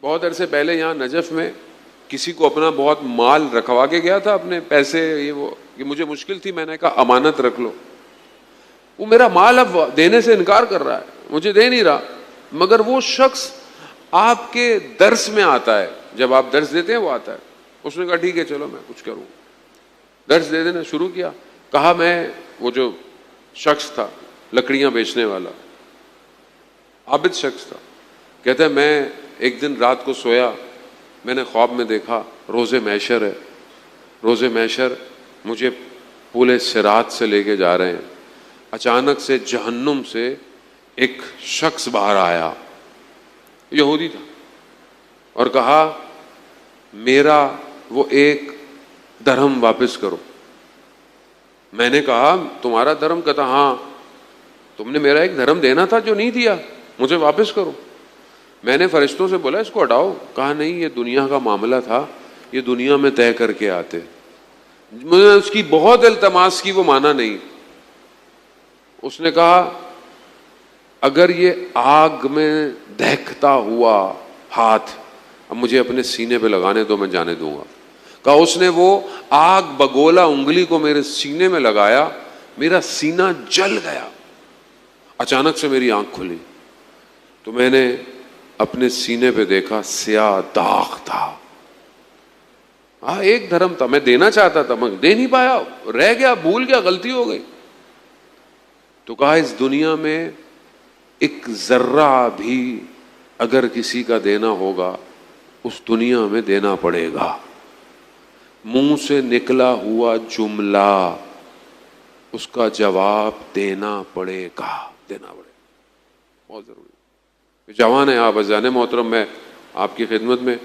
بہت عرصے پہلے یہاں نجف میں کسی کو اپنا بہت مال رکھوا کے گیا تھا، اپنے پیسے یہ وہ، کہ مجھے مشکل تھی، میں نے کہا امانت رکھ لو. وہ میرا مال اب دینے سے انکار کر رہا ہے، مجھے دے نہیں رہا. مگر وہ شخص آپ کے درس میں آتا ہے، جب آپ درس دیتے ہیں وہ آتا ہے. اس نے کہا ٹھیک ہے چلو میں کچھ کروں. درس دے دینا شروع کیا. کہا میں، وہ جو شخص تھا لکڑیاں بیچنے والا، عابد شخص تھا، کہتا ہے میں ایک دن رات کو سویا، میں نے خواب میں دیکھا روز محشر ہے، روز محشر مجھے پل صراط سے لے کے جا رہے ہیں. اچانک سے جہنم سے ایک شخص باہر آیا، یہودی تھا، اور کہا میرا وہ 1 درہم واپس کرو. میں نے کہا تمہارا درہم؟ کہتا ہاں، تم نے میرا 1 درہم دینا تھا جو نہیں دیا، مجھے واپس کرو. میں نے فرشتوں سے بولا اس کو ہٹاؤ. کہا نہیں، یہ دنیا کا معاملہ تھا، یہ دنیا میں طے کر کے آتے. میں نے اس کی بہت التماس کی، وہ مانا نہیں. اس نے کہا اگر یہ آگ میں دہکتا ہوا ہاتھ اب مجھے اپنے سینے پہ لگانے دو، میں جانے دوں گا. کہا اس نے وہ آگ بگولا انگلی کو میرے سینے میں لگایا، میرا سینہ جل گیا. اچانک سے میری آنکھ کھلی تو میں نے اپنے سینے پہ دیکھا سیاہ داغ تھا. 1 درہم تھا، میں دینا چاہتا تھا مگر دے نہیں پایا، رہ گیا، بھول گیا، غلطی ہو گئی. تو کہا اس دنیا میں 1 ذرہ بھی اگر کسی کا دینا ہوگا اس دنیا میں دینا پڑے گا. منہ سے نکلا ہوا جملہ اس کا جواب دینا پڑے گا، دینا پڑے گا، بہت ضروری. جوان ہے آپ عزیزان محترم، میں آپ کی خدمت میں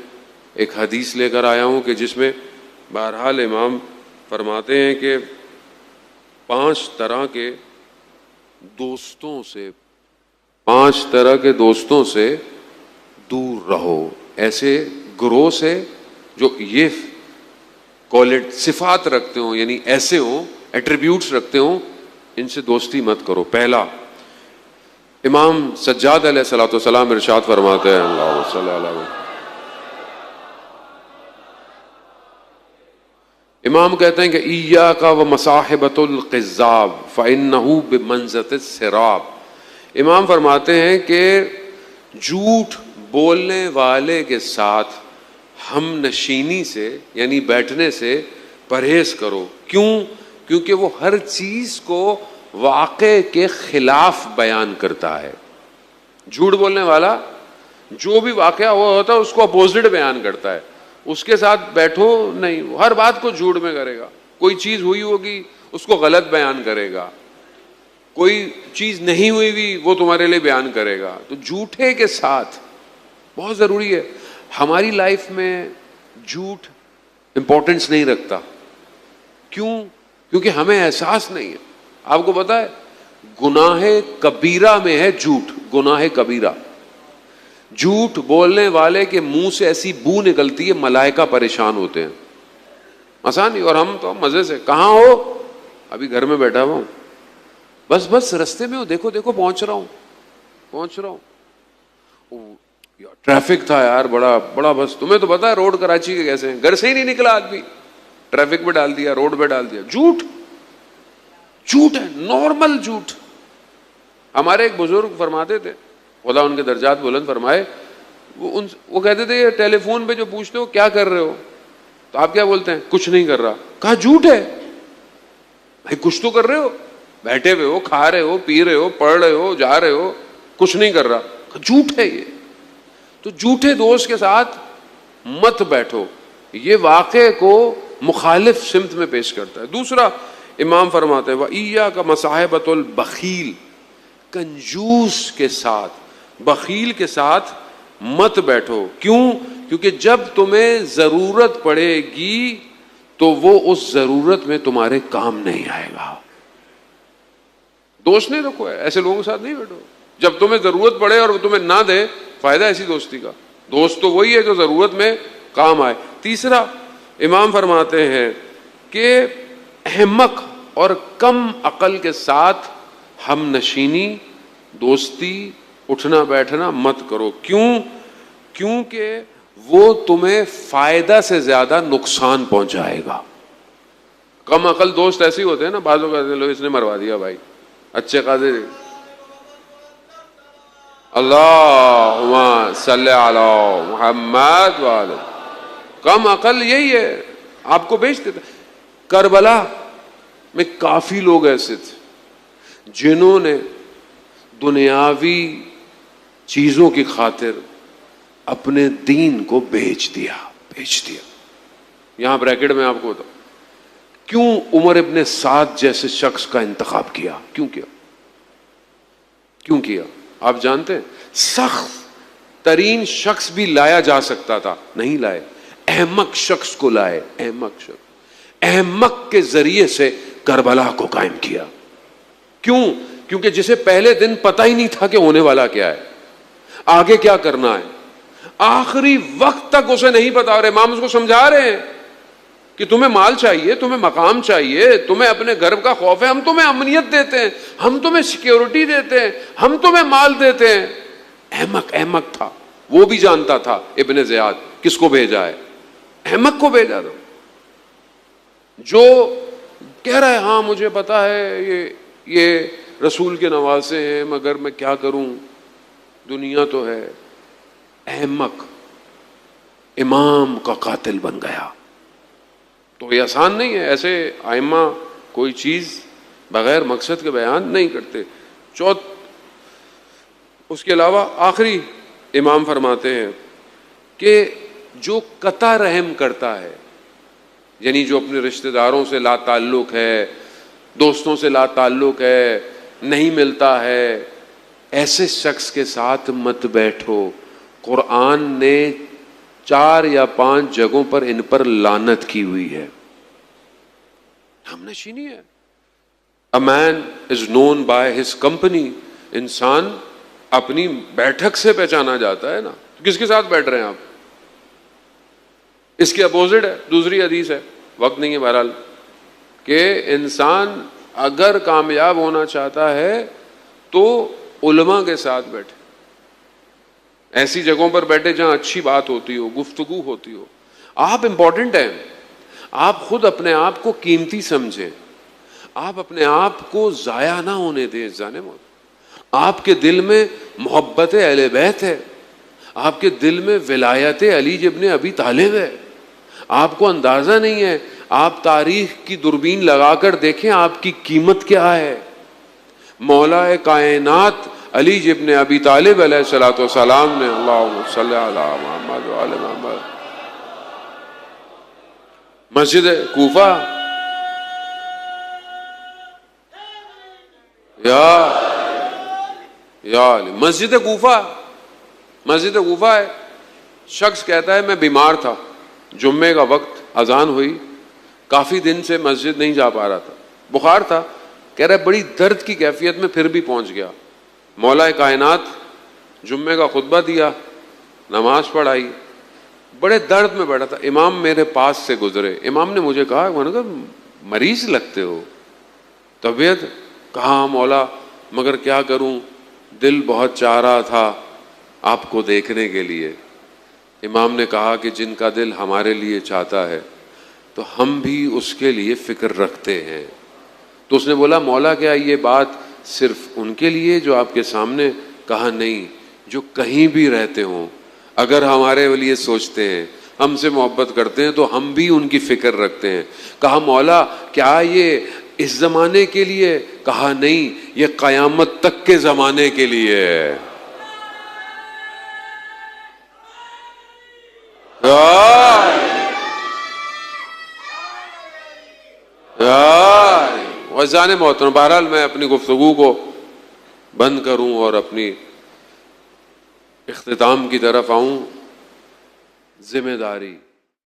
ایک حدیث لے کر آیا ہوں کہ جس میں بہرحال امام فرماتے ہیں کہ 5 طرح کے دوستوں سے، 5 طرح کے دوستوں سے دور رہو. ایسے گروہ سے جو یہ صفات رکھتے ہوں، یعنی ایسے ہوں، ایٹریبیوٹس رکھتے ہوں، ان سے دوستی مت کرو. پہلا، امام سجاد علیہ الصلوۃ والسلام ارشاد فرماتے ہیں، اللہ صلی اللہ علیہ وسلم، امام کہتے ہیں کہ ایاک ومصاحبۃ القذاب فانہ بمنزلۃ السراب. امام فرماتے ہیں کہ جھوٹ بولنے والے کے ساتھ ہم نشینی سے، یعنی بیٹھنے سے پرہیز کرو. کیوں؟ کیونکہ وہ ہر چیز کو واقع کے خلاف بیان کرتا ہے. جھوٹ بولنے والا جو بھی واقعہ ہوا ہوتا ہے اس کو اپوزٹ بیان کرتا ہے. اس کے ساتھ بیٹھو نہیں، وہ ہر بات کو جھوٹ میں کرے گا. کوئی چیز ہوئی ہوگی اس کو غلط بیان کرے گا، کوئی چیز نہیں ہوئی بھی وہ تمہارے لیے بیان کرے گا. تو جھوٹے کے ساتھ بہت ضروری ہے. ہماری لائف میں جھوٹ امپورٹنس نہیں رکھتا. کیوں؟ کیونکہ ہمیں احساس نہیں ہے. آپ کو پتا ہے گناہ کبیرہ میں ہے جھوٹ، گناہ کبیرہ. جھوٹ بولنے والے کے منہ سے ایسی بو نکلتی ہے ملائکہ پریشان ہوتے ہیں. آسان نہیں. اور ہم تو مزے سے، کہاں ہو؟ ابھی گھر میں بیٹھا ہوا ہوں، بس رستے میں ہو، دیکھو دیکھو پہنچ رہا ہوں. ٹریفک تھا یار، بڑا بس تمہیں تو پتا ہے روڈ کراچی کے کیسے ہیں، گھر سے ہی نہیں نکلا آدمی، ٹریفک پہ ڈال دیا، روڈ پہ ڈال دیا. جھوٹ ہے، نارمل جھوٹ. ہمارے ایک بزرگ فرماتے تھے، خدا ان کے درجات بلند فرمائے، وہ کہتے تھے ٹیلی فون پہ جو پوچھتے ہو کیا کر رہے ہو تو آپ کیا بولتے ہیں؟ کچھ نہیں کر رہا. کہا جھوٹ ہے بھائی، کچھ تو کر رہے ہو، بیٹھے ہوئے ہو، کھا رہے ہو، پی رہے ہو، پڑھ رہے ہو، جا رہے ہو، کچھ نہیں کر رہا. جھوٹ ہے یہ. تو جھوٹے دوست کے ساتھ مت بیٹھو، یہ واقعے کو مخالف سمت میں پیش کرتا ہے. دوسرا، امام فرماتے ہیں وَإِيَّاكَ مَصَاحِبَةُ الْبَخِيلِ، کنجوس کے ساتھ، بخیل کے ساتھ مت بیٹھو. کیوں؟ کیونکہ جب تمہیں ضرورت پڑے گی تو وہ اس ضرورت میں تمہارے کام نہیں آئے گا. دوست نہیں رکھو، ایسے لوگوں کے ساتھ نہیں بیٹھو. جب تمہیں ضرورت پڑے اور وہ تمہیں نہ دے، فائدہ ایسی دوستی کا. دوست تو وہی ہے جو ضرورت میں کام آئے. تیسرا، امام فرماتے ہیں کہ احمق اور کم عقل کے ساتھ ہم نشینی، دوستی، اٹھنا بیٹھنا مت کرو. کیوں؟ کیونکہ وہ تمہیں فائدہ سے زیادہ نقصان پہنچائے گا. کم عقل دوست ایسے ہی ہوتے ہیں نا, بعضوں کا لو اس نے مروا دیا بھائی, اچھے خاصے اللہم صلی علی محمد وعلی. کم عقل یہی ہے, آپ کو بیچ دیتا. کربلا میں کافی لوگ ایسے تھے جنہوں نے دنیاوی چیزوں کی خاطر اپنے دین کو بیچ دیا. یہاں بریکٹ میں آپ کو بتاؤں کیوں عمر ابن سعد جیسے شخص کا انتخاب کیا, کیوں کیا آپ جانتے ہیں؟ سخت ترین شخص بھی لایا جا سکتا تھا, نہیں لائے. احمق شخص کو لائے, احمق کے ذریعے سے کربلا کو قائم کیا. کیوں؟ کیونکہ جسے پہلے دن پتہ ہی نہیں تھا کہ ہونے والا کیا ہے, آگے کیا کرنا ہے, آخری وقت تک اسے نہیں پتا. اور امام اس کو سمجھا رہے ہیں کہ تمہیں مال چاہیے, تمہیں مقام چاہیے, تمہیں اپنے گھر کا خوف ہے, ہم تمہیں امنیت دیتے ہیں, ہم تمہیں سیکیورٹی دیتے ہیں, ہم تمہیں مال دیتے ہیں. احمق تھا, وہ بھی جانتا تھا ابن زیاد کس کو بھیجا ہے, احمق کو بھیجا تھا. جو کہہ رہا ہے ہاں مجھے پتا ہے یہ رسول کے نواسے ہیں مگر میں کیا کروں, دنیا تو ہے. احمق امام کا قاتل بن گیا. تو یہ آسان نہیں ہے. ایسے ائمہ کوئی چیز بغیر مقصد کے بیان نہیں کرتے. اس کے علاوہ آخری امام فرماتے ہیں کہ جو قطع رحم کرتا ہے, یعنی جو اپنے رشتہ داروں سے لا تعلق ہے, دوستوں سے لا تعلق ہے, نہیں ملتا ہے, ایسے شخص کے ساتھ مت بیٹھو. قرآن نے 4 یا 5 جگہوں پر ان پر لعنت کی ہوئی ہے. ہم نشینی ہے. A man is known by his company. انسان اپنی بیٹھک سے پہچانا جاتا ہے نا. کس کے ساتھ بیٹھ رہے ہیں آپ؟ اس کے اپوزٹ ہے دوسری حدیث ہے, وقت نہیں ہے بہرحال, کہ انسان اگر کامیاب ہونا چاہتا ہے تو علماء کے ساتھ بیٹھے, ایسی جگہوں پر بیٹھے جہاں اچھی بات ہوتی ہو, گفتگو ہوتی ہو. آپ امپورٹنٹ ہیں, آپ خود اپنے آپ کو قیمتی سمجھیں, آپ اپنے آپ کو ضائع نہ ہونے دیں. آپ کے دل میں محبت اہل بیت ہے, آپ کے دل میں ولایت علی ابن ابی طالب ہے, آپ کو اندازہ نہیں ہے. آپ تاریخ کی دوربین لگا کر دیکھیں آپ کی قیمت کیا ہے. مولا کائنات علی ابن ابی طالب علیہ الصلوۃ والسلام نے, اللہم صلی علی محمد وعلی محمد, مسجد کوفہ یا مسجد کوفہ ہے. شخص کہتا ہے میں بیمار تھا, جمعے کا وقت, اذان ہوئی, کافی دن سے مسجد نہیں جا پا رہا تھا, بخار تھا, کہہ رہا ہے بڑی درد کی کیفیت میں پھر بھی پہنچ گیا. مولا کائنات جمعے کا خطبہ دیا, نماز پڑھائی, بڑے درد میں بیٹھا تھا. امام میرے پاس سے گزرے, امام نے مجھے کہا مریض لگتے ہو, طبیعت؟ کہا مولا مگر کیا کروں, دل بہت چاہ رہا تھا آپ کو دیکھنے کے لیے. امام نے کہا کہ جن کا دل ہمارے لیے چاہتا ہے تو ہم بھی اس کے لیے فکر رکھتے ہیں. تو اس نے بولا مولا کیا یہ بات صرف ان کے لیے جو آپ کے سامنے؟ کہا نہیں, جو کہیں بھی رہتے ہوں اگر ہمارے لیے سوچتے ہیں, ہم سے محبت کرتے ہیں تو ہم بھی ان کی فکر رکھتے ہیں. کہا مولا کیا یہ اس زمانے کے لیے؟ کہا نہیں, یہ قیامت تک کے زمانے کے لیے ہے. وزان محترم, بہرحال میں اپنی گفتگو کو بند کروں اور اپنی اختتام کی طرف آؤں. ذمہ داری